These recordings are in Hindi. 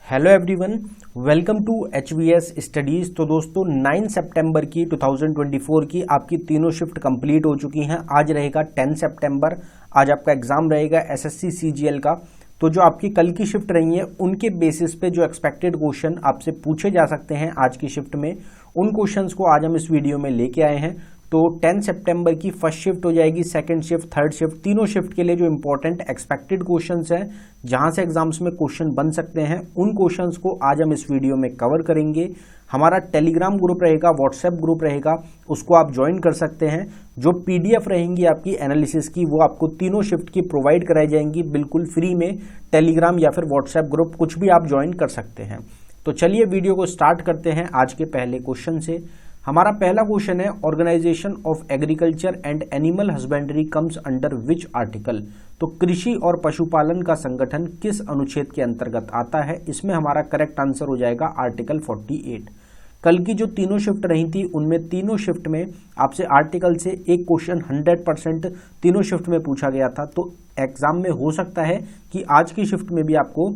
Hello everyone, welcome to HVS studies. तो दोस्तों 9 सितंबर की 2024 की आपकी तीनों शिफ्ट कंप्लीट हो चुकी हैं। आज रहेगा 10 सितंबर, आज आपका एग्जाम रहेगा SSC CGL का। तो जो आपकी कल की शिफ्ट रही है उनके बेसिस पे जो एक्सपेक्टेड क्वेश्चन आपसे पूछे जा सकते हैं आज की शिफ्ट में, उन क्वेश्चंस को आज हम इस वीडियो में लेके आए हैं। तो 10 सितंबर की फर्स्ट शिफ्ट हो जाएगी, सेकंड शिफ्ट, थर्ड शिफ्ट, तीनों शिफ्ट के लिए जो इंपॉर्टेंट एक्सपेक्टेड क्वेश्चंस हैं, जहां से एग्जाम्स में क्वेश्चन बन सकते हैं, उन क्वेश्चंस को आज हम इस वीडियो में कवर करेंगे। हमारा टेलीग्राम ग्रुप रहेगा, व्हाट्सएप ग्रुप रहेगा, उसको आप ज्वाइन कर सकते हैं। जो PDF रहेंगी आपकी एनालिसिस की, वो आपको तीनों शिफ्ट की प्रोवाइड कराई जाएंगी बिल्कुल फ्री में। टेलीग्राम या फिर व्हाट्सएप ग्रुप कुछ भी आप ज्वाइन कर सकते हैं। तो चलिए वीडियो को स्टार्ट करते हैं आज के पहले क्वेश्चन से। हमारा पहला क्वेश्चन है, organisation of agriculture and animal husbandry comes under which article. तो कृषि और पशुपालन का संगठन किस अनुच्छेद के अंतर्गत आता है? इसमें हमारा करेक्ट आंसर हो जाएगा आर्टिकल 48। कल की जो तीनों शिफ्ट रही थी उनमें तीनों शिफ्ट में आपसे आर्टिकल से एक क्वेश्चन 100% तीनों शिफ्ट में पूछा गया था। तो एग्जाम में हो सकता है कि आज की शिफ्ट में भी आपको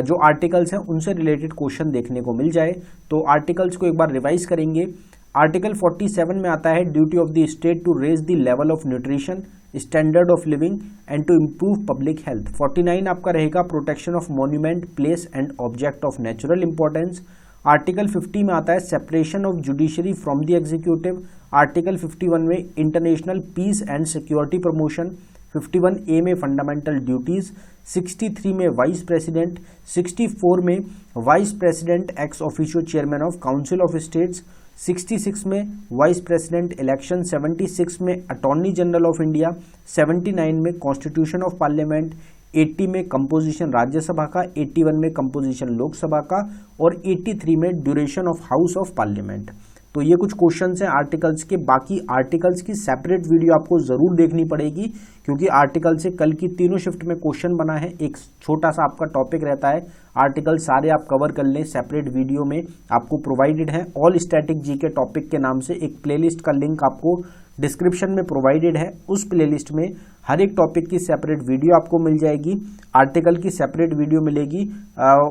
जो आर्टिकल्स हैं उनसे रिलेटेड क्वेश्चन देखने को मिल जाए। तो आर्टिकल्स को एक बार रिवाइज करेंगे। आर्टिकल 47 में आता है, duty of the state to raise the level of nutrition, standard of living and to improve public health. 49 आपका रहेगा, protection of monument, place and object of natural importance. Article 50 में आता है, separation of judiciary from the executive. Article 51 में international peace and security promotion. 51A में फंडामेंटल ड्यूटीज। 63 में वाइस प्रेसिडेंट। 64 में vice president ex officio chairman of council of states. 66 में वाइस प्रेसिडेंट इलेक्शन। 76 में अटॉर्नी जनरल ऑफ इंडिया। 79 में कॉन्स्टिट्यूशन ऑफ पार्लियामेंट। 80 में कंपोजिशन राज्यसभा का। 81 में कंपोजिशन लोकसभा का। और 83 में duration of house of parliament. तो ये कुछ क्वेश्चंस हैं आर्टिकल्स के। बाकी आर्टिकल्स की सेपरेट वीडियो आपको जरूर देखनी पड़ेगी, क्योंकि आर्टिकल से कल की तीनों शिफ्ट में क्वेश्चन बना है। एक छोटा सा आपका टॉपिक रहता है, आर्टिकल सारे आप कवर कर लें, सेपरेट वीडियो में आपको प्रोवाइडेड है। ऑल स्टैटिक जीके टॉपिक के नाम से एक प्लेलिस्ट का लिंक आपको डिस्क्रिप्शन में प्रोवाइडेड है। उस प्लेलिस्ट में हर एक टॉपिक की सेपरेट वीडियो आपको मिल जाएगी, आर्टिकल की सेपरेट वीडियो मिलेगी।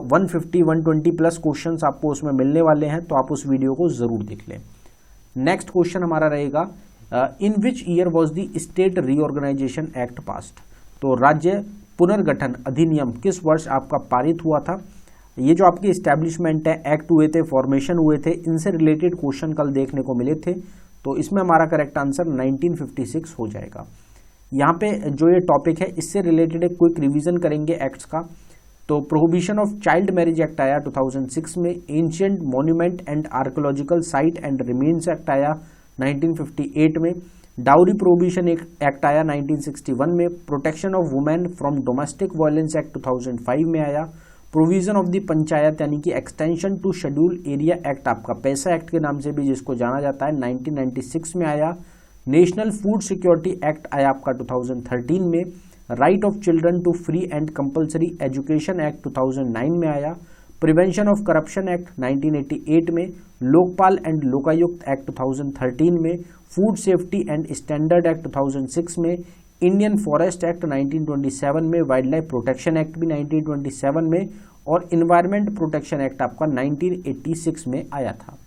150-120 प्लस क्वेश्चंस आपको उसमें मिलने वाले हैं, तो आप उस वीडियो को जरूर देख लें। नेक्स्ट क्वेश्चन हमारा रहेगा, in which year was the state reorganisation act passed. तो राज्य पुनर्गठन अधिनियम किस वर्ष आपका पारित हुआ था? ये जो आपकी एस्टैब्लिशमेंट है, एक्ट हुए थे, फॉर्मेशन हुए थे, इनसे रिलेटेड क्वेश्चन कल देखने को मिले थे। तो इसमें हमारा करेक्ट आंसर 1956 हो जाएगा। यहाँ पे जो ये टॉपिक है इससे रिलेटेड एक क्विक रिवीजन करेंगे एक्ट्स का। तो prohibition of child marriage act आया 2006 में। Ancient monument and archaeological site and remains act आया 1958 में। डाउरी प्रोहिबिशन एक्ट आया 1961 में। Protection of women from domestic violence act 2005 में आया। प्रोविजन ऑफ द पंचायत यानी कि extension to schedule area act, आपका पैसा एक्ट के नाम से भी जिसको जाना जाता है, 1996 में आया। नेशनल फूड सिक्योरिटी एक्ट आया आपका 2013 में। Right of children to free and compulsory education act 2009 में आया। प्रिवेंशन ऑफ करप्शन एक्ट 1988 में। लोकपाल एंड लोकायुक्त एक्ट 2013 में। Food safety and standard act 2006 में। इंडियन फॉरेस्ट एक्ट 1927 में। वाइल्ड लाइफ प्रोटेक्शन एक्ट भी 1927 में। और इन्वायरमेंट प्रोटेक्शन एक्ट आपका 1986 में आया था।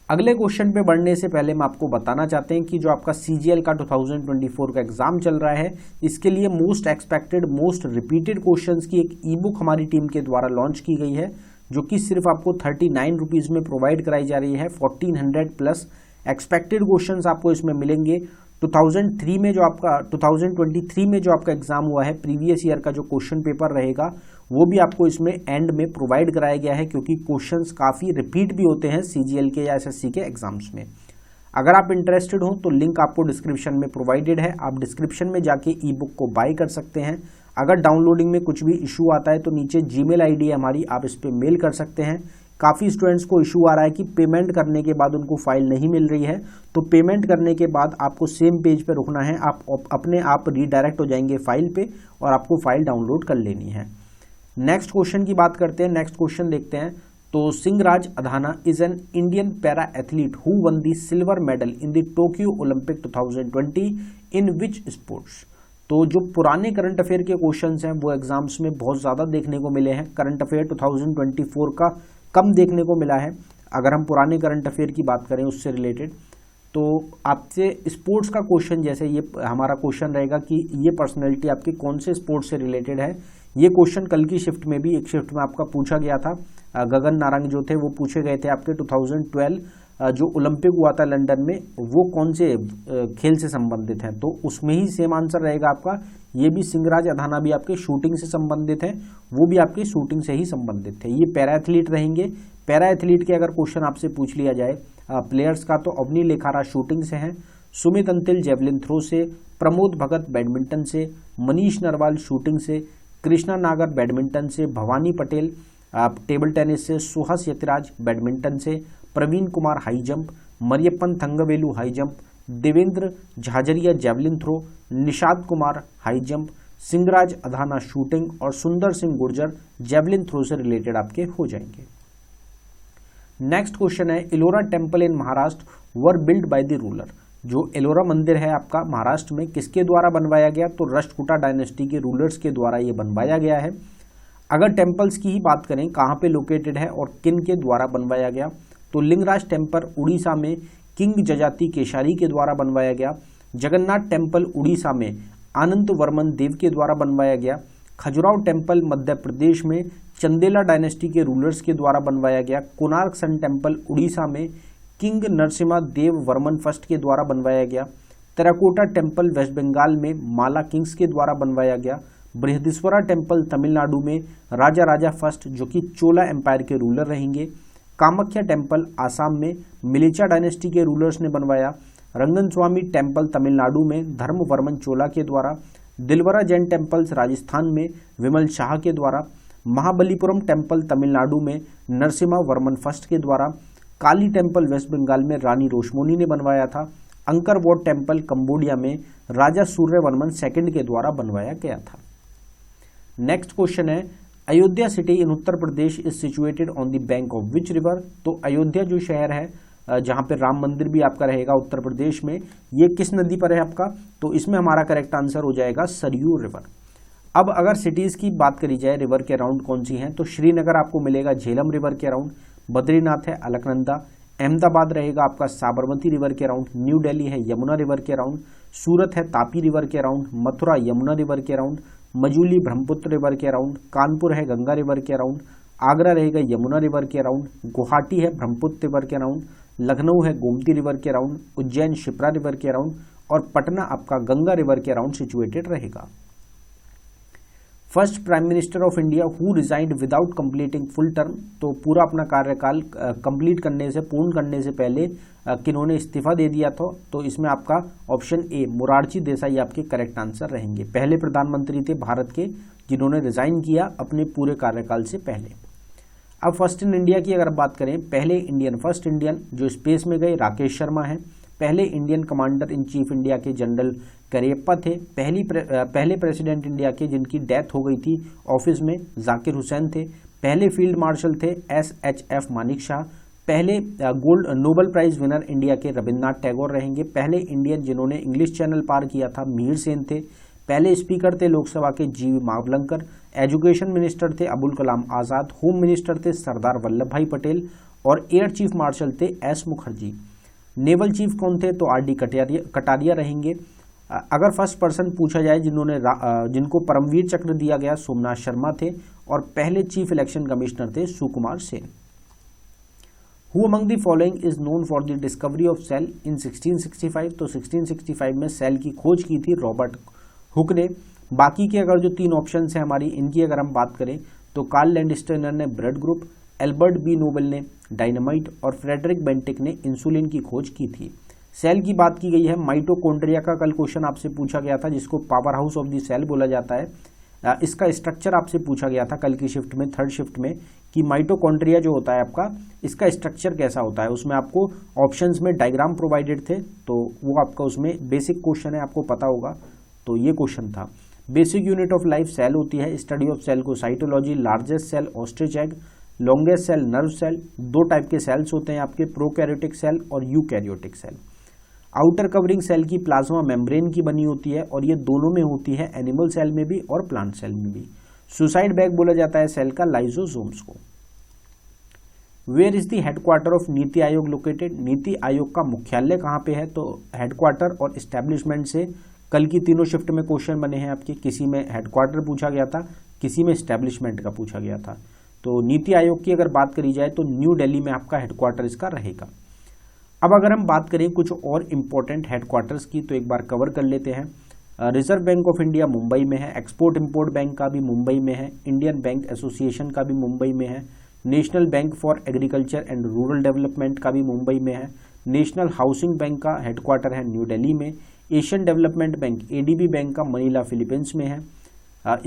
अगले क्वेश्चन पे बढ़ने से पहले हम आपको बताना चाहते हैं कि जो आपका CGL का 2024 का एग्जाम चल रहा है, इसके लिए most expected, most repeated questions की एक ई बुक हमारी टीम के द्वारा लॉन्च की गई है, जो कि सिर्फ आपको 39 रुपीज़ में प्रोवाइड कराई जा रही है। 1400 प्लस एक्सपेक्टेड क्वेश्चंस आपको इसमें मिलेंगे। 2023 में जो आपका एग्जाम हुआ है, प्रीवियस ईयर का जो क्वेश्चन पेपर रहेगा वो भी आपको इसमें एंड में प्रोवाइड कराया गया है, क्योंकि क्वेश्चंस काफ़ी रिपीट भी होते हैं CGL के या SSC के एग्जाम्स में। अगर आप इंटरेस्टेड हो तो लिंक आपको डिस्क्रिप्शन में प्रोवाइडेड है, आप डिस्क्रिप्शन में जाके ई बुक को बाय कर सकते हैं। अगर डाउनलोडिंग में कुछ भी इशू आता है तो नीचे जीमेल ID है हमारी, आप इस पर मेल कर सकते हैं। काफ़ी स्टूडेंट्स को इशू आ रहा है कि पेमेंट करने के बाद उनको फाइल नहीं मिल रही है, तो पेमेंट करने के बाद आपको सेम पेज पे रुकना है, आप अपने आप रीडायरेक्ट हो जाएंगे फाइल पे और आपको फाइल डाउनलोड कर लेनी है। नेक्स्ट क्वेश्चन की बात करते हैं। नेक्स्ट क्वेश्चन देखते हैं। तो Singhraj Adhana is an Indian para athlete who won the silver medal in the Tokyo Olympic 2020 in which sports. तो जो पुराने करंट अफेयर के क्वेश्चंस हैं वो एग्जाम्स में बहुत ज़्यादा देखने को मिले हैं। करंट अफेयर 2024 का कम देखने को मिला है। अगर हम पुराने करंट अफेयर की बात करें उससे रिलेटेड, तो आपसे स्पोर्ट्स का क्वेश्चन, जैसे ये हमारा क्वेश्चन रहेगा कि ये पर्सनैलिटी आपके कौन से स्पोर्ट्स से रिलेटेड है, ये क्वेश्चन कल की शिफ्ट में भी एक शिफ्ट में आपका पूछा गया था। गगन नारंग जो थे वो पूछे गए थे आपके 2012 जो ओलंपिक हुआ था लंदन में, वो कौन से खेल से संबंधित हैं, तो उसमें ही सेम आंसर रहेगा आपका। ये भी सिंगराज अधाना भी आपके शूटिंग से संबंधित हैं, वो भी आपके शूटिंग से ही संबंधित थे। ये पैरा एथलीट रहेंगे। पैरा एथलीट के अगर क्वेश्चन आपसे पूछ लिया जाए प्लेयर्स का, तो अवनी लेखारा शूटिंग से हैं, सुमित अंतिल जेवलिन थ्रो से, प्रमोद भगत बैडमिंटन से, मनीष नरवाल शूटिंग से, कृष्णा नागर बैडमिंटन से, भवानी पटेल टेबल टेनिस से, सुहास यतिराज बैडमिंटन से, Praveen Kumar high jump, Mariyappan Thangavelu high jump, Devendra Jhajharia javelin throw, Nishad Kumar high jump, Singhraj Adhana shooting और सुंदर सिंह गुर्जर जेवलिन थ्रो से रिलेटेड आपके हो जाएंगे। नेक्स्ट क्वेश्चन है, Ellora temple in Maharashtra were built by the ruler. जो एलोरा मंदिर है आपका महाराष्ट्र में किसके द्वारा बनवाया गया, तो राष्ट्रकूटा डायनेस्टी के रूलर्स के द्वारा ये बनवाया गया है। अगर टेम्पल्स की ही बात करें कहाँ पे लोकेटेड है और किन के द्वारा बनवाया गया, तो लिंगराज टेम्पल उड़ीसा में किंग जजाति केशारी के द्वारा बनवाया गया। जगन्नाथ टेम्पल उड़ीसा में आनंद वर्मन देव के द्वारा बनवाया गया। खजुराहो टेम्पल मध्य प्रदेश में चंदेला डायनेस्टी के रूलर्स के द्वारा बनवाया गया। कोणार्क सन टेम्पल उड़ीसा में किंग नरसिम्हा देव वर्मन फर्स्ट के द्वारा बनवाया गया। तेराकोटा टेम्पल वेस्ट बंगाल में माला किंग्स के द्वारा बनवाया गया। बृहदीश्वरा टेम्पल तमिलनाडु में राजा राजा फर्स्ट जो कि चोला एम्पायर के रूलर रहेंगे। कामाख्या टेम्पल आसाम में मिलिचा डायनेस्टी के रूलर्स ने बनवाया। रंगन स्वामी टेम्पल तमिलनाडु में धर्मवर्मन चोला के द्वारा। दिलवरा जैन टेम्पल्स राजस्थान में विमल शाह के द्वारा। महाबलीपुरम टेम्पल तमिलनाडु में नरसिम्हा वर्मन फर्स्ट के द्वारा। काली टेम्पल वेस्ट बंगाल में रानी रोशमोनी ने बनवाया था। अंकर वॉट टेम्पल कंबोडिया में राजा सूर्यवर्मन सेकंड के द्वारा बनवाया गया था। नेक्स्ट क्वेश्चन है, Ayodhya city in Uttar Pradesh is situated on the bank of which river. तो अयोध्या जो शहर है जहां पे राम मंदिर भी आपका रहेगा उत्तर प्रदेश में, ये किस नदी पर है आपका, तो इसमें हमारा करेक्ट आंसर हो जाएगा सरयू रिवर। अब अगर सिटीज की बात करी जाए रिवर के अराउंड कौन सी हैं, तो श्रीनगर आपको मिलेगा झेलम रिवर के अराउंड, बद्रीनाथ है अलकनंदा, अहमदाबाद रहेगा आपका साबरमती रिवर के अराउंड, न्यू दिल्ली है यमुना रिवर के अराउंड, सूरत है तापी रिवर के अराउंड, मथुरा यमुना रिवर के अराउंड, मजूली ब्रह्मपुत्र रिवर के अराउंड, कानपुर है गंगा रिवर के अराउंड, आगरा रहेगा यमुना रिवर के अराउंड, गुवाहाटी है ब्रह्मपुत्र रिवर के अराउंड, लखनऊ है गोमती रिवर के अराउंड, उज्जैन शिप्रा रिवर के अराउंड और पटना आपका गंगा रिवर के अराउंड सिचुएटेड रहेगा। First prime minister of India who resigned without completing full term, तो पूरा अपना कार्यकाल कंप्लीट करने से पूर्ण करने से पहले किन्होंने इस्तीफा दे दिया था, तो इसमें आपका ऑप्शन ए मोरारजी देसाई आपके करेक्ट आंसर रहेंगे। पहले प्रधानमंत्री थे भारत के जिन्होंने रिजाइन किया अपने पूरे कार्यकाल से पहले। अब फर्स्ट इन इंडिया की अगर बात करें, पहले इंडियन फर्स्ट इंडियन जो स्पेस में गए राकेश शर्मा हैं। पहले Indian commander in chief India के जनरल करियप्पा थे। पहले प्रेसिडेंट इंडिया के जिनकी डेथ हो गई थी ऑफिस में जाकिर हुसैन थे। पहले फील्ड मार्शल थे SHF मानिक शाह। पहले gold Nobel prize winner India के रविन्द्रनाथ टैगोर रहेंगे। पहले इंडियन जिन्होंने इंग्लिश चैनल पार किया था मीर सेन थे। पहले स्पीकर थे लोकसभा के GV मावलंकर। एजुकेशन मिनिस्टर थे अबुल कलाम आज़ाद। होम मिनिस्टर थे सरदार वल्लभ भाई पटेल और एयर चीफ मार्शल थे S मुखर्जी। नेवल चीफ कौन थे, तो RD कटारिया रहेंगे। अगर फर्स्ट पर्सन पूछा जाए जिनको परमवीर चक्र दिया गया, सोमनाथ शर्मा थे और पहले चीफ इलेक्शन कमिश्नर थे Sukumar Sen. Who among the following is known for the discovery of cell in 1665, तो 1665 में सेल की खोज की थी रॉबर्ट हुक ने। बाकी के अगर जो तीन ऑप्शन है हमारी, इनकी अगर हम बात करें तो कार्ल लैंडस्टेनर ने blood group, Albert B Nobel ने डायनामाइट और फ्रेडरिक बेंटिक ने इंसुलिन की खोज की थी। सेल की बात की गई है। माइटोकॉन्ड्रिया का कल क्वेश्चन आपसे पूछा गया था जिसको power house of the cell बोला जाता है। इसका स्ट्रक्चर आपसे पूछा गया था कल की शिफ्ट में, थर्ड शिफ्ट में, कि माइटोकॉन्ड्रिया जो होता है आपका, इसका स्ट्रक्चर कैसा होता है। उसमें आपको ऑप्शंस में डायग्राम प्रोवाइडेड थे, तो वो आपका उसमें बेसिक क्वेश्चन है, आपको पता होगा, तो ये क्वेश्चन था। Basic unit of life cell होती है। स्टडी ऑफ सेल को cytology. Largest cell ostrich egg, longest cell nerve cell. दो टाइप के सेल्स होते हैं आपके, प्रोकैरियोटिक सेल और eukaryotic cell. Outer covering cell की प्लाज्मा मेम्ब्रेन की बनी होती है और ये दोनों में होती है, एनिमल सेल में भी और प्लांट सेल में भी। सुसाइड बैग बोला जाता है सेल का लाइसोसोम्स को। Where is the headquarter of Niti Aayog located? NITI Aayog का मुख्यालय कहाँ पे है? तो हेडक्वार्टर और एस्टेब्लिशमेंट से कल की तीनों शिफ्ट में क्वेश्चन बने हैं आपके, किसी में हेडक्वार्टर पूछा गया था, किसी में एस्टेब्लिशमेंट का पूछा गया था। तो नीति आयोग की अगर बात करी जाए तो न्यू दिल्ली में आपका हेडक्वार्टर इसका रहेगा। अब अगर हम बात करें कुछ और इम्पोर्टेंट हेडक्वार्टर्स की तो एक बार कवर कर लेते हैं। Reserve bank of India Mumbai में है, एक्सपोर्ट इंपोर्ट बैंक का भी मुंबई में है, इंडियन बैंक एसोसिएशन का भी मुंबई में है, national bank for agriculture and rural development का भी मुंबई में है, नेशनल हाउसिंग बैंक का हेडक्वार्टर है न्यू दिल्ली में, Asian development bank ADB bank का मनीला फिलीपींस में है,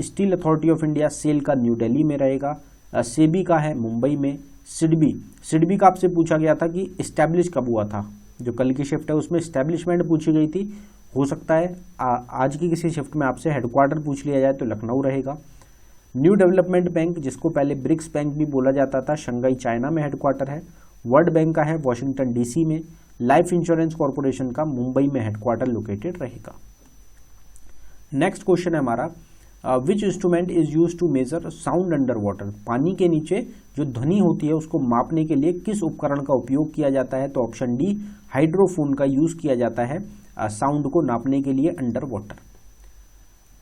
steel authority of India SAIL का न्यू दिल्ली में रहेगा, सेबी का है मुंबई में, सिडबी का आपसे पूछा गया था कि इस्टेब्लिश कब हुआ था, जो कल की शिफ्ट है उसमें इस्टेब्लिशमेंट पूछी गई थी, हो सकता है आज की किसी शिफ्ट में आपसे हेडक्वार्टर पूछ लिया जाए तो लखनऊ रहेगा। न्यू डेवलपमेंट बैंक जिसको पहले ब्रिक्स बैंक भी बोला जाता था, शंघाई चाइना में हेडक्वार्टर है, वर्ल्ड बैंक का है वॉशिंगटन डीसी में, लाइफ इंश्योरेंस कॉर्पोरेशन का मुंबई में हेडक्वार्टर लोकेटेड रहेगा। नेक्स्ट क्वेश्चन है हमारा, which instrument is use to measure sound under water? पानी के नीचे जो ध्वनि होती है उसको मापने के लिए किस उपकरण का उपयोग किया जाता है? तो ऑप्शन डी हाइड्रोफोन का यूज किया जाता है साउंड को नापने के लिए अंडर वाटर।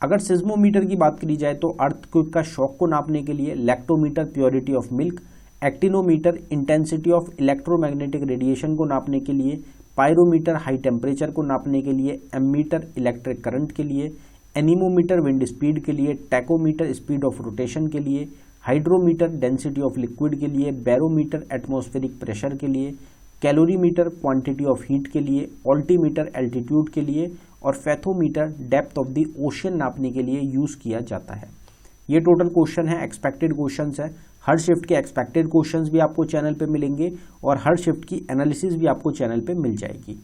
अगर सिज्मोमीटर की बात करी जाए तो अर्थक्वेक का शॉक को नापने के लिए, lactometer purity of milk, actinometer intensity of electromagnetic radiation को नापने के लिए, पायरोमीटर हाई टेम्परेचर को नापने के लिए, एमीटर इलेक्ट्रिक करंट के लिए, एनीमोमीटर विंड स्पीड के लिए, टैकोमीटर स्पीड ऑफ रोटेशन के लिए, हाइड्रोमीटर डेंसिटी ऑफ लिक्विड के लिए, बैरोमीटर एटमॉस्फेरिक प्रेशर के लिए, कैलोरीमीटर क्वांटिटी ऑफ हीट के लिए, ऑल्टीमीटर एल्टीट्यूड के लिए और fathometer depth of the ocean नापने के लिए यूज किया जाता है। ये टोटल क्वेश्चन है, एक्सपेक्टेड क्वेश्चंस है। हर शिफ्ट के एक्सपेक्टेड क्वेश्चंस भी आपको चैनल पे मिलेंगे और हर शिफ्ट की एनालिसिस भी आपको चैनल पे मिल जाएगी।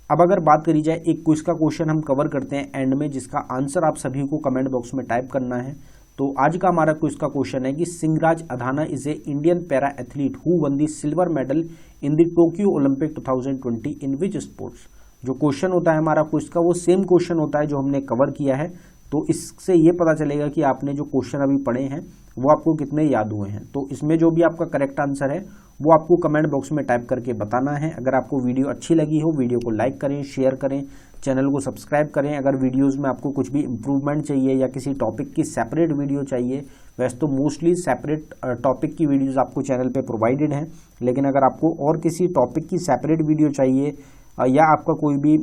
अब अगर बात करी जाए एक क्विज का क्वेश्चन हम कवर करते हैं एंड में, जिसका आंसर आप सभी को कमेंट बॉक्स में टाइप करना है। तो आज का हमारा क्विज का क्वेश्चन है कि Singhraj Adhana is a Indian para athlete who won the silver medal in the Tokyo Olympic 2020 in which sports? जो क्वेश्चन होता है हमारा क्विज का वो सेम क्वेश्चन होता है जो हमने कवर किया है, तो इससे ये पता चलेगा कि आपने जो क्वेश्चन अभी पढ़े हैं वो आपको कितने याद हुए हैं। तो इसमें जो भी आपका करेक्ट आंसर है वो आपको कमेंट बॉक्स में टाइप करके बताना है। अगर आपको वीडियो अच्छी लगी हो वीडियो को लाइक करें, शेयर करें, चैनल को सब्सक्राइब करें। अगर वीडियोस में आपको कुछ भी इम्प्रूवमेंट चाहिए या किसी टॉपिक की सेपरेट वीडियो चाहिए, वैसे तो मोस्टली सेपरेट टॉपिक की वीडियोस आपको चैनल पे प्रोवाइडेड हैं, लेकिन अगर आपको और किसी टॉपिक की सेपरेट वीडियो चाहिए या आपका कोई भी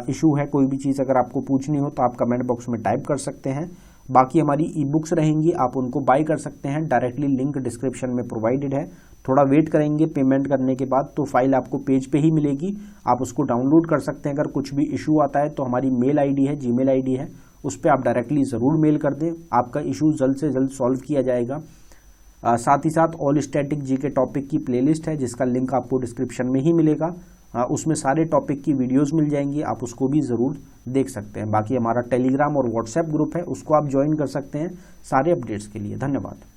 इशू है, कोई भी चीज़ अगर आपको पूछनी हो तो आप कमेंट बॉक्स में टाइप कर सकते हैं। बाकी हमारी ई बुक्स रहेंगी, आप उनको बाय कर सकते हैं, डायरेक्टली लिंक डिस्क्रिप्शन में प्रोवाइडेड है। थोड़ा वेट करेंगे पेमेंट करने के बाद तो फाइल आपको पेज पे ही मिलेगी, आप उसको डाउनलोड कर सकते हैं। अगर कुछ भी इशू आता है तो हमारी मेल आईडी है, जीमेल आईडी है, उस पर आप डायरेक्टली ज़रूर मेल कर दें, आपका इशू जल्द से जल्द सॉल्व किया जाएगा। साथ ही साथ ऑल स्टैटिक जी के टॉपिक की प्लेलिस्ट है जिसका लिंक आपको डिस्क्रिप्शन में ही मिलेगा, उसमें सारे टॉपिक की वीडियोस मिल जाएंगी, आप उसको भी ज़रूर देख सकते हैं। बाकी हमारा टेलीग्राम और व्हाट्सएप ग्रुप है, उसको आप ज्वाइन कर सकते हैं सारे अपडेट्स के लिए। धन्यवाद।